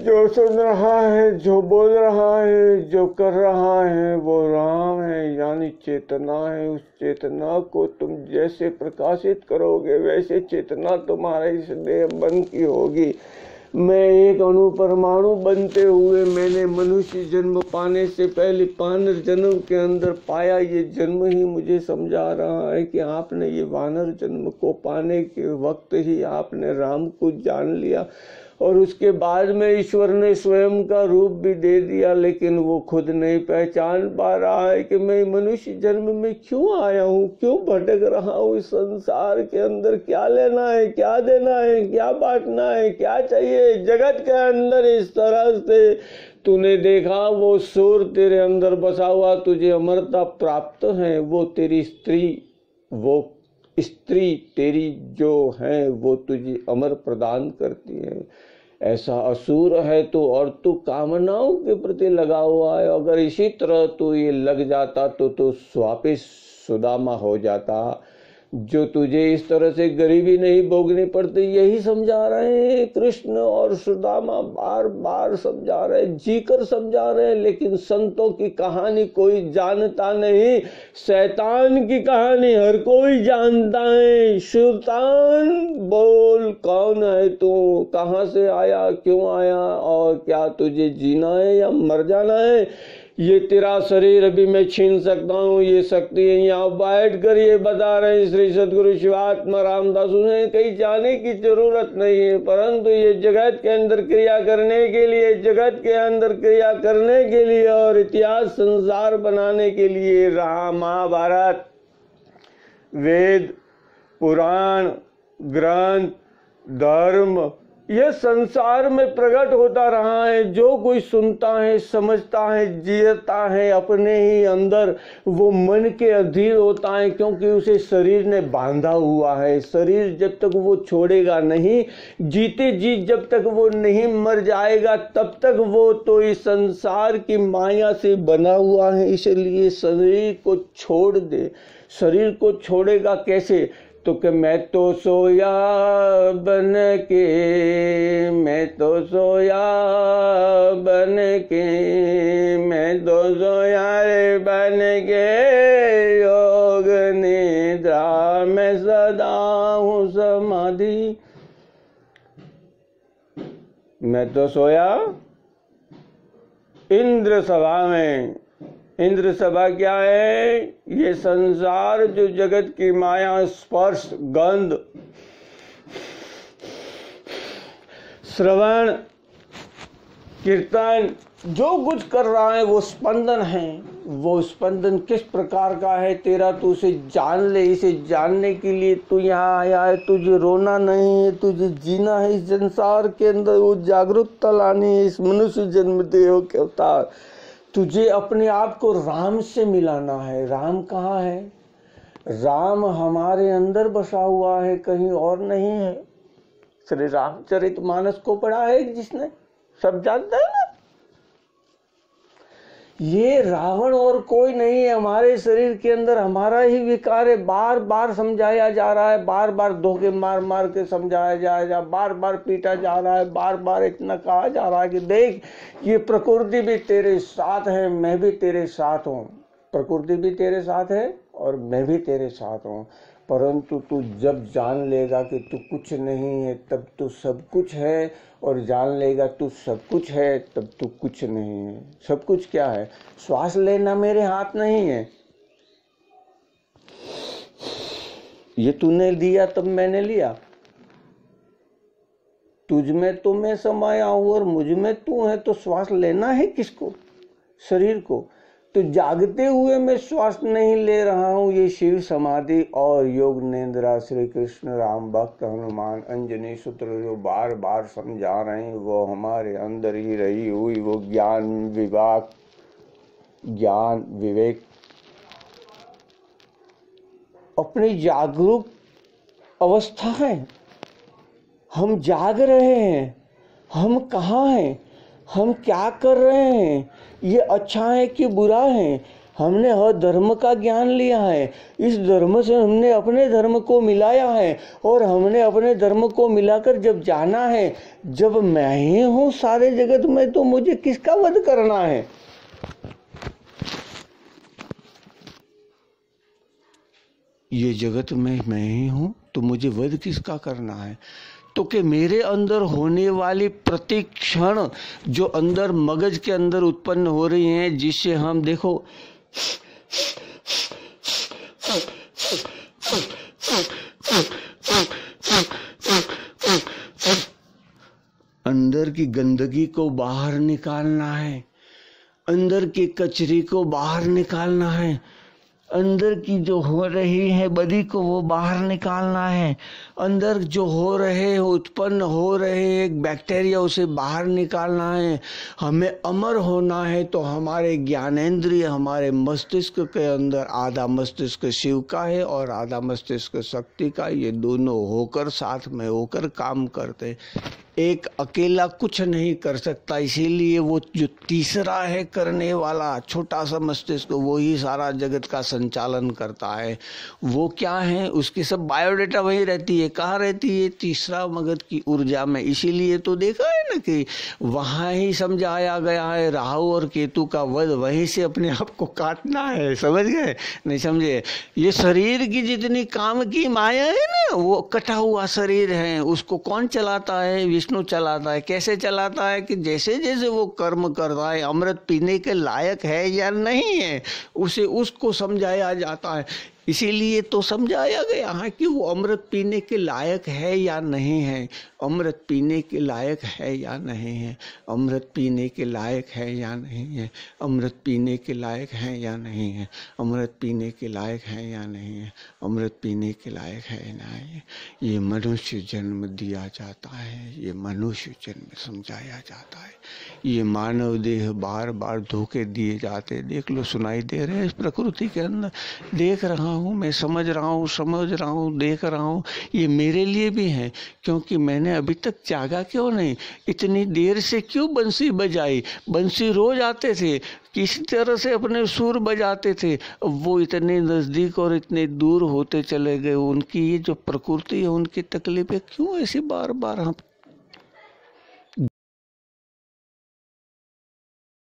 जो सुन रहा है, जो बोल रहा है, जो कर रहा है वो राम है, यानी चेतना है। उस चेतना को तुम जैसे प्रकाशित करोगे वैसे चेतना तुम्हारे इस देह मन की होगी। मैं एक अणु परमाणु बनते हुए मैंने मनुष्य जन्म पाने से पहले 5 जन्म के अंदर पाया। ये जन्म ही मुझे समझा रहा है कि आपने ये वानर जन्म को पाने के वक्त ही आपने राम को जान लिया, और उसके बाद में ईश्वर ने स्वयं का रूप भी दे दिया, लेकिन वो खुद नहीं पहचान पा रहा है कि मैं मनुष्य जन्म में क्यों आया हूँ, क्यों भटक रहा हूँ इस संसार के अंदर। क्या लेना है, क्या देना है, क्या बांटना है, क्या चाहिए जगत के अंदर। इस तरह से तूने देखा वो सूर तेरे अंदर बसा हुआ, तुझे अमरता प्राप्त है। वो तेरी स्त्री, वो स्त्री तेरी जो है वो तुझे अमर प्रदान करती है। ऐसा असुर है तो, और तू कामनाओं के प्रति लगा हुआ है। अगर इसी तरह तू ये लग जाता तो वापिस सुदामा हो जाता, जो तुझे इस तरह से गरीबी नहीं भोगनी पड़ती। यही समझा रहे हैं कृष्ण और सुदामा, बार बार समझा रहे, जीकर समझा रहे हैं। लेकिन संतों की कहानी कोई जानता नहीं, शैतान की कहानी हर कोई जानता है। शैतान बोल, कौन है तू, कहाँ से आया, क्यों आया, और क्या तुझे जीना है या मर जाना है। ये तेरा शरीर अभी मैं छीन सकता हूँ, ये शक्ति है। यहाँ बैठ कर ये बता रहे हैं श्री सदगुरु शिवात्मा रामदास, उन्हें कहीं जाने की जरूरत नहीं है, परंतु ये जगत के अंदर क्रिया करने के लिए, जगत के अंदर क्रिया करने के लिए और इतिहास संसार बनाने के लिए राम, महाभारत, वेद, पुराण, ग्रंथ, धर्म, यह संसार में प्रकट होता रहा है। जो कोई सुनता है, समझता है, जीता है अपने ही अंदर, वो मन के अधीन होता है, क्योंकि उसे शरीर ने बांधा हुआ है। शरीर जब तक वो छोड़ेगा नहीं, जीते जी जब तक वो नहीं मर जाएगा, तब तक वो तो इस संसार की माया से बना हुआ है। इसलिए शरीर को छोड़ दे। शरीर को छोड़ेगा कैसे, तो कि मैं तो सोया बन के, मैं तो सोया बन के, मैं तो सोया रे बन के, योग निद्रा में सदा हूँ समाधि। मैं तो सोया इंद्र सभा में। इंद्र सभा क्या है, ये संसार जो जगत की माया, स्पर्श, गंध, श्रवण, कीर्तन, जो कुछ कर रहा है वो स्पंदन है। वो स्पंदन किस प्रकार का है तेरा, तू उसे जान ले। इसे जानने के लिए तू यहाँ आया है। तुझे रोना नहीं है, तुझे जीना है इस संसार के अंदर। वो जागरूकता लानी है इस मनुष्य जन्म देह के अवतार। तुझे अपने आप को राम से मिलाना है। राम कहाँ है? राम हमारे अंदर बसा हुआ है, कहीं और नहीं है। श्री रामचरितमानस को पढ़ा है जिसने, सब जानता है ना। ये रावण और कोई नहीं है। हमारे शरीर के अंदर हमारा ही विकार है। बार बार समझाया जा रहा है, बार बार धोखे मार मार के समझाया जाएगा, बार बार पीटा जा रहा है, बार बार इतना कहा जा रहा है कि देख ये प्रकृति भी तेरे साथ है, मैं भी तेरे साथ हूँ। प्रकृति भी तेरे साथ है और मैं भी तेरे साथ हूँ। परंतु तू जब जान लेगा कि तू कुछ नहीं है, तब तू सब कुछ है, और जान लेगा तू सब कुछ है, तब तू कुछ नहीं है। सब कुछ क्या है? श्वास लेना मेरे हाथ नहीं है। ये तूने दिया तब मैंने लिया। तुझ में तो मैं समाया हूं और मुझ में तू है, तो श्वास लेना है किसको? शरीर को। तो जागते हुए मैं श्वास नहीं ले रहा हूँ। ये शिव समाधि और योग निद्रा श्री कृष्ण राम भक्त हनुमान अंजनी सूत्र जो बार बार समझा रहे हैं, वो हमारे अंदर ही रही हुई वो ज्ञान विभाग, ज्ञान विवेक, अपनी जागरूक अवस्था है। हम जाग रहे हैं। हम कहाँ हैं? हम क्या कर रहे हैं? ये अच्छा है कि बुरा है? हमने हर धर्म का ज्ञान लिया है, इस धर्म से हमने अपने धर्म को मिलाया है, और हमने अपने धर्म को मिलाकर जब जाना है, जब मैं ही हूँ सारे जगत में, तो मुझे किसका वध करना है? ये जगत में मैं ही हूँ, तो मुझे वध किसका करना है? तो कि मेरे अंदर होने वाली प्रति क्षण जो अंदर मगज के अंदर उत्पन्न हो रही हैं, जिससे हम देखो अंदर की गंदगी को बाहर निकालना है, अंदर की कचरे को बाहर निकालना है, अंदर की जो हो रही है बदी को वो बाहर निकालना है, अंदर जो हो रहे उत्पन्न हो रहे एक बैक्टीरिया उसे बाहर निकालना है। हमें अमर होना है तो हमारे ज्ञानेंद्रिय, हमारे मस्तिष्क के अंदर आधा मस्तिष्क शिव का है और आधा मस्तिष्क शक्ति का, ये दोनों होकर साथ में होकर काम करते। एक अकेला कुछ नहीं कर सकता, इसीलिए वो जो तीसरा है करने वाला छोटा सा मस्तिष्क, वो ही सारा जगत का संचालन करता है। वो क्या है, उसकी सब बायोडेटा वही रहती है। कहाँ रहती है? तीसरा मगध की ऊर्जा में। इसीलिए तो देखा है ना कि वहाँ ही समझाया गया है राहु और केतु का वध वहीं से अपने आप को काटना है। समझ गए? नहीं समझे? ये शरीर की जितनी काम की माया है ना, वो कटा हुआ शरीर है, उसको कौन चलाता है? विष्णु चलाता है। कैसे चलाता है? कि जैसे जैसे वो कर्म करता है, अमृत पीने के लायक है या नहीं है, उसे उसको समझाया जाता है। इसीलिए तो समझाया गया है कि वो अमृत पीने के लायक है या नहीं है, अमृत पीने के लायक है या नहीं है, अमृत पीने के लायक है या नहीं है, अमृत पीने के लायक है या नहीं है, अमृत पीने के लायक है या नहीं है, अमृत पीने के लायक है ना है। ये मनुष्य जन्म दिया जाता है, ये मनुष्य जन्म समझाया जाता है। ये मानव देह बार बार धोखे दिए जाते। देख लो, सुनाई दे रहे हैं इस प्रकृति के अंदर, देख रहा हूँ मैं, समझ रहा हूँ, देख रहा हूँ। ये मेरे लिए भी है, क्योंकि मैंने अभी तक जागा क्यों नहीं? इतनी देर से क्यों बंसी बजाई? बंसी रोज आते थे, किसी तरह से अपने सुर बजाते थे। अब वो इतने नज़दीक और इतने दूर होते चले गए। उनकी ये जो प्रकृति है, उनकी तकलीफें क्यों ऐसी बार बार हम